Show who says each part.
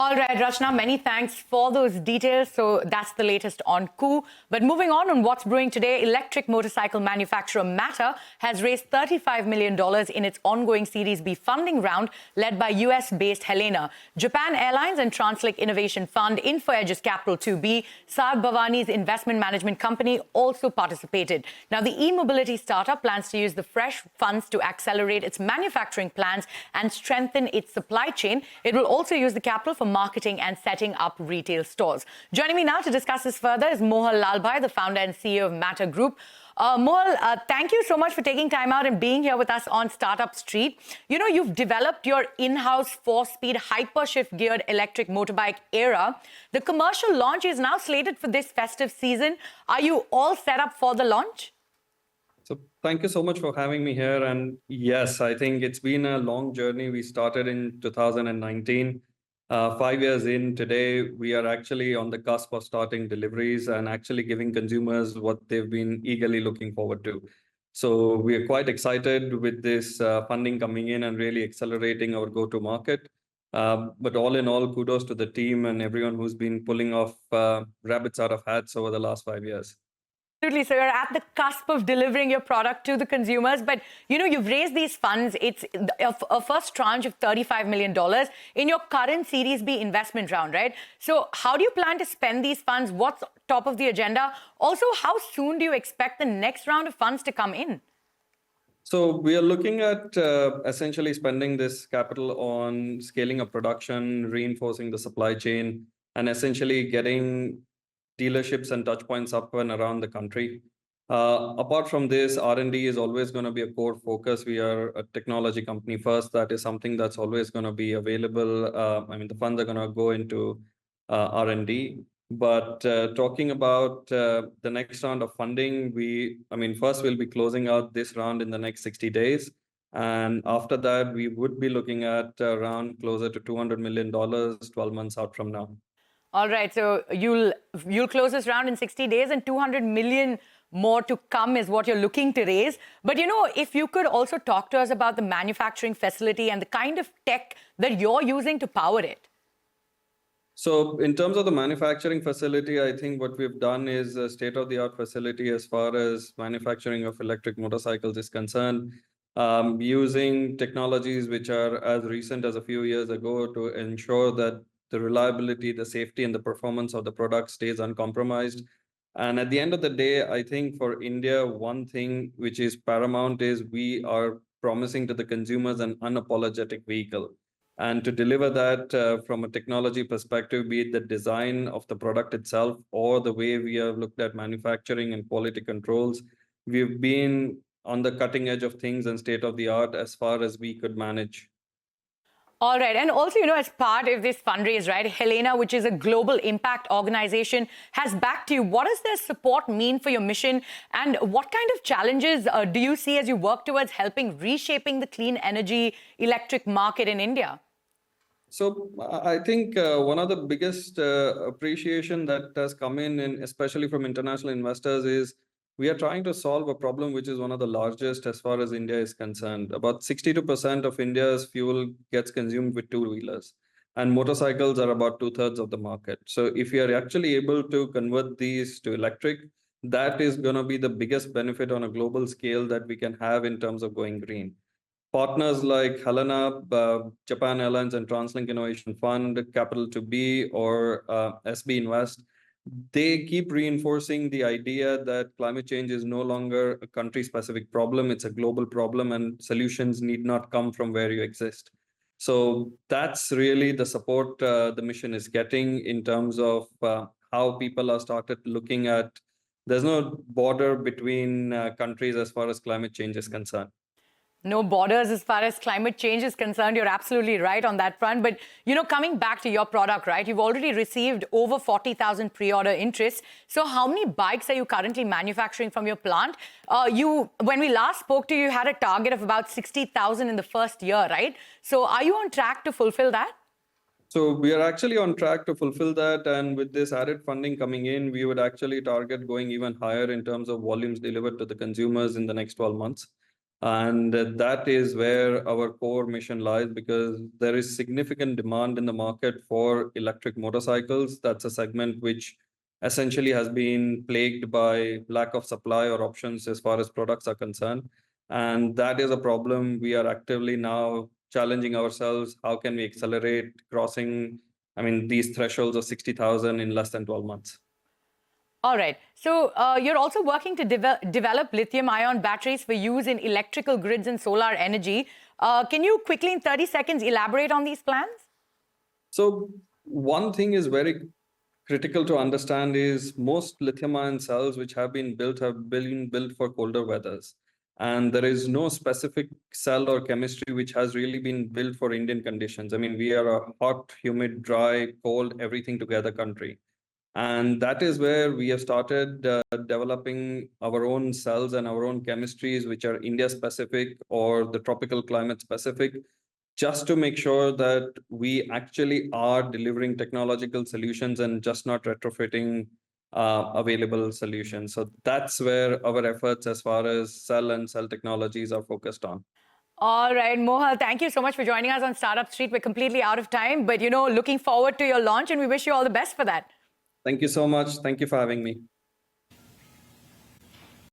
Speaker 1: All right, Rachna, many thanks for those details. So that's the latest on coup. But moving on what's brewing today, electric motorcycle manufacturer Matter has raised $35 million in its ongoing Series B funding round led by US-based Helena, Japan Airlines and Translink Innovation Fund, InfoEdge's Capital 2B, Saad Bhavani's investment management company also participated. Now, the e-mobility startup plans to use the fresh funds to accelerate its manufacturing plans and strengthen its supply chain. It will also use the capital for marketing and setting up retail stores. Joining me now to discuss this further is Mohal Lalbhai, the founder and CEO of Matter Group. Mohal, thank you so much for taking time out and being here with us on Startup Street. You know, you've developed your in-house 4-speed hypershift geared electric motorbike Era. The commercial launch is now slated for this festive season. Are you all set up for the launch?
Speaker 2: So thank you so much for having me here. And yes, I think it's been a long journey. We started in 2019. 5 years in today, we are actually on the cusp of starting deliveries and actually giving consumers what they've been eagerly looking forward to. So we are quite excited with this funding coming in and really accelerating our go-to-market. But all in all, kudos to the team and everyone who's been pulling off rabbits out of hats over the last 5 years.
Speaker 1: Absolutely. So you're at the cusp of delivering your product to the consumers. But, you know, you've raised these funds. It's a first tranche of $35 million in your current Series B investment round, right? So how do you plan to spend these funds? What's top of the agenda? Also, how soon do you expect the next round of funds to come in?
Speaker 2: So we are looking at essentially spending this capital on scaling up production, reinforcing the supply chain, and essentially getting dealerships and touch points up and around the country. Apart from this, R&D is always going to be a core focus. We are a technology company first. That is something that's always going to be available. I mean, the funds are going to go into R&D. But talking about the next round of funding, first we'll be closing out this round in the next 60 days. And after that, we would be looking at around closer to $200 million 12 months out from now.
Speaker 1: All right, so you'll close this round in 60 days and 200 million more to come is what you're looking to raise. But, you know, if you could also talk to us about the manufacturing facility and the kind of tech that you're using to power it.
Speaker 2: So in terms of the manufacturing facility, I think what we've done is a state-of-the-art facility as far as manufacturing of electric motorcycles is concerned, using technologies which are as recent as a few years ago to ensure that the reliability, the safety, and the performance of the product stays uncompromised. And at the end of the day, I think for India, one thing which is paramount is we are promising to the consumers an unapologetic vehicle. And to deliver that from a technology perspective, be it the design of the product itself or the way we have looked at manufacturing and quality controls, we've been on the cutting edge of things and state of the art as far as we could manage.
Speaker 1: All right. And also, you know, as part of this fundraise, right, Helena, which is a global impact organization, has backed you. What does their support mean for your mission? And what kind of challenges do you see as you work towards helping reshaping the clean energy electric market in India?
Speaker 2: So I think one of the biggest appreciation that has come in, and especially from international investors, is we are trying to solve a problem which is one of the largest as far as India is concerned. About 62% of India's fuel gets consumed with two-wheelers, and motorcycles are about 2/3 of the market. So if we are actually able to convert these to electric, that is going to be the biggest benefit on a global scale that we can have in terms of going green. Partners like Helena, Japan Airlines and Translink Innovation Fund, Capital 2B or SB Invest, they keep reinforcing the idea that climate change is no longer a country-specific problem. It's a global problem and solutions need not come from where you exist. So that's really the support the mission is getting in terms of how people are started looking at. There's no border between countries as far as climate change is concerned.
Speaker 1: No borders as far as climate change is concerned. You're absolutely right on that front. But, you know, coming back to your product, right, you've already received over 40,000 pre-order interest. So how many bikes are you currently manufacturing from your plant? When we last spoke to you, you had a target of about 60,000 in the first year, right? So are you on track to fulfill that?
Speaker 2: So we are actually on track to fulfill that. And with this added funding coming in, we would actually target going even higher in terms of volumes delivered to the consumers in the next 12 months. And that is where our core mission lies, because there is significant demand in the market for electric motorcycles. That's a segment which essentially has been plagued by lack of supply or options as far as products are concerned. And that is a problem we are actively now challenging ourselves. How can we accelerate crossing, these thresholds of 60,000 in less than 12 months?
Speaker 1: All right. So you're also working to develop lithium-ion batteries for use in electrical grids and solar energy. Can you quickly, in 30 seconds, elaborate on these plans?
Speaker 2: So one thing is very critical to understand is most lithium-ion cells which have been built for colder weathers. And there is no specific cell or chemistry which has really been built for Indian conditions. We are a hot, humid, dry, cold, everything together country. And that is where we have started developing our own cells and our own chemistries, which are India specific or the tropical climate specific, just to make sure that we actually are delivering technological solutions and just not retrofitting available solutions. So that's where our efforts as far as cell and cell technologies are focused on.
Speaker 1: All right, Mohal, thank you so much for joining us on Startup Street. We're completely out of time, but looking forward to your launch, and we wish you all the best for that.
Speaker 2: Thank you so much. Thank you for having me.